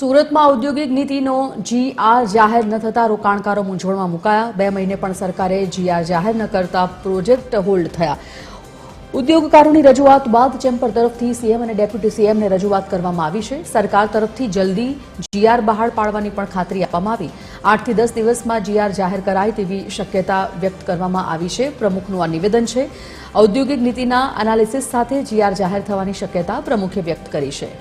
સુરતમાં ઔદ્યોગિક નીતિનો GR જાહેર ન થતા રોકાણકારો મૂંઝવણમાં મુકાયા। 2 મહિને પણ સરકારે GR જાહેર ન કરતા પ્રોજેક્ટ હોલ્ડ થયા। ઉદ્યોગકારોની રજૂઆત બાદ ચેમ્બર તરફથી સીએમ અને ડેપ્યુટી સીએમને રજૂઆત કરવામાં આવી છે। સરકાર તરફથી જલ્દી GR બહાર પાડવાની પણ ખાતરી આપવામાં આવી। 8 થી 10 દિવસમાં GR જાહેર કરાય તેવી શક્યતા વ્યક્ત કરવામાં આવી છે। પ્રમુખનું આ નિવેદન છે। ઔદ્યોગિક નીતિના એનાલિસિસ સાથે GR જાહેર થવાની શક્યતા પ્રમુખે વ્યક્ત કરી છે।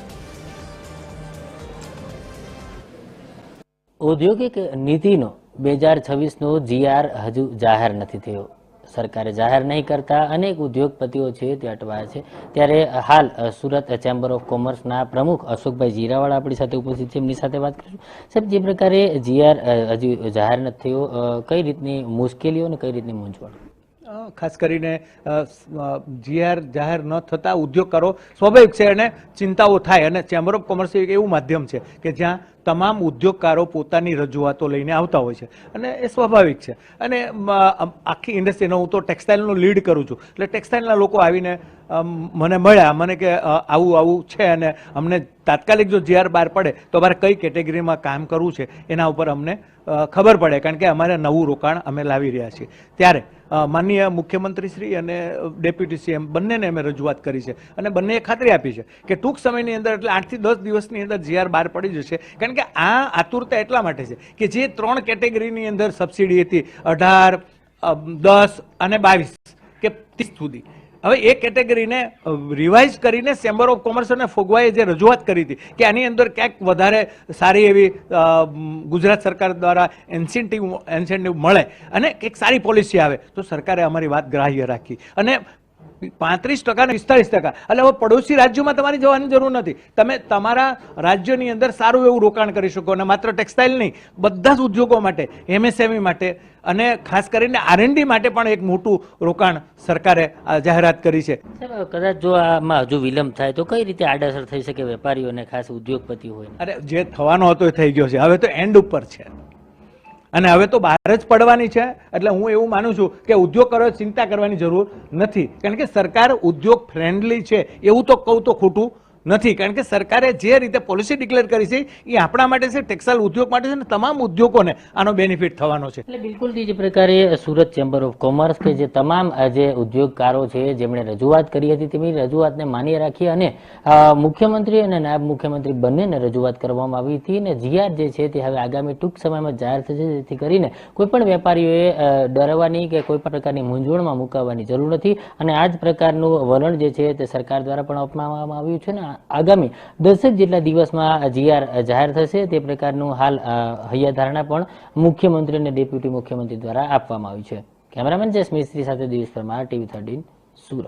ઔદ્યોગિક નીતિનો 2026નો GR હજુ જાહેર નથી થયો। સરકારે જાહેર નહીં કરતા અનેક ઉદ્યોગપતિઓ છે તે અટવાયા છે। ત્યારે હાલ સુરત ચેમ્બર ઓફ કોમર્સના પ્રમુખ અશોકભાઈ જીરાવાળા આપણી સાથે ઉપસ્થિત છે। એમની સાથે વાત કરીશું। સાહેબ, જે પ્રકારે GR હજુ જાહેર નથી થયો, કઈ રીતની મુશ્કેલીઓ અને કઈ રીતની મૂંઝવણ? ખાસ કરીને GR જાહેર ન થતા ઉદ્યોગકારો સ્વાભાવિક છે અને ચિંતાઓ થાય, અને ચેમ્બર ઓફ કોમર્સ એક એવું માધ્યમ છે કે જ્યાં તમામ ઉદ્યોગકારો પોતાની રજૂઆતો લઈને આવતા હોય છે, અને એ સ્વાભાવિક છે। અને આખી ઇન્ડસ્ટ્રીનો હું તો ટેક્સટાઇલનું લીડ કરું છું, એટલે ટેક્સટાઇલના લોકો આવીને મને મળ્યા, મને કે આવું આવું છે અને અમને તાત્કાલિક જો GR બહાર પડે તો અમારે કઈ કેટેગરીમાં કામ કરવું છે એના ઉપર અમને ખબર પડે, કારણ કે અમારે નવું રોકાણ અમે લાવી રહ્યા છીએ। ત્યારે માનનીય મુખ્યમંત્રી શ્રી અને ડેપ્યુટી સીએમ બંનેને અમે રજૂઆત કરી છે, અને બંનેએ ખાતરી આપી છે કે ટૂંક સમયની અંદર, એટલે 8 થી 10 દિવસની અંદર GR બહાર પડી જશે। કારણ કે આ આતુરતા એટલા માટે છે કે જે 3 કેટેગરીની અંદર સબસિડી હતી, 18, 10 અને 22 કે 30 સુધી, હવે એ કેટેગરીને રિવાઇઝ કરીને ચેમ્બર ઓફ કોમર્સ અને ફોગવાએ જે રજૂઆત કરી હતી કે આની અંદર ક્યાંક વધારે સારી એવી ગુજરાત સરકાર દ્વારા ઇન્સેન્ટિવ મળે અને એક સારી પોલિસી આવે, તો સરકારે અમારી વાત ગ્રાહ્ય રાખી અને 35% અને 45%, એટલે હવે પડોશી રાજ્યોમાં તમારી જવાની જરૂર નથી। તમે તમારા રાજ્યની અંદર સારું એવું રોકાણ કરી શકો, અને માત્ર ટેક્સટાઇલ નહીં, બધા જ ઉદ્યોગો માટે, MSME માટે અને ખાસ કરીને R&D માટે પણ એક મોટું રોકાણ સરકારે જાહેરાત કરી છે। કદાચ જો આમાં હજુ વિલંબ થાય તો કઈ રીતે આડઅસર થઈ શકે વેપારીઓને, ખાસ ઉદ્યોગપતિ હોય? અરે, જે થવાનો હતો એ થઈ ગયો છે, હવે તો એન્ડ ઉપર છે અને હવે તો બહાર જ પડવાની છે। એટલે હું એવું માનું છું કે ઉદ્યોગકારોએ ચિંતા કરવાની જરૂર નથી, કારણ કે સરકાર ઉદ્યોગ ફ્રેન્ડલી છે એવું તો કહું તો ખોટું નથી, કારણ કે સરકારે જે રીતે પોલિસી ડિક્લેર કરી છે એ આપણા માટે છે, ટેક્સટાઇલ ઉદ્યોગ માટે છે, અને તમામ ઉદ્યોગોને આનો બેનિફિટ થવાનો છે। એટલે બિલકુલ જે પ્રકારે સુરત ચેમ્બર ઓફ કોમર્સ કે જે તમામ જે ઉદ્યોગકારો છે જેમણે રજૂઆત કરી હતી તેમની રજૂઆતને માન્ય રાખી અને મુખ્યમંત્રી અને નાયબ મુખ્યમંત્રી બંનેને રજૂઆત કરવામાં આવી હતી, અને GR જે છે તે હવે આગામી ટૂંક સમયમાં જાહેર થશે, જેથી કરીને કોઈપણ વેપારીઓએ ડરવાની કે કોઈ પણ પ્રકારની મૂંઝવણમાં મુકાવવાની જરૂર નથી। અને આ જ પ્રકારનું વલણ જે છે તે સરકાર દ્વારા પણ અપનાવવામાં આવ્યું છે, ને આગામી 10 જેટલા દિવસમાં GR જાહેર થશે તે પ્રકારનું હાલ હૈયાધારણા પણ મુખ્યમંત્રી અને ડેપ્યુટી મુખ્યમંત્રી દ્વારા આપવામાં આવી છે। કેમેરામેન જસ મિસ્ત્રી સાથે દિવેશ પરમાર, TV13 સુરત।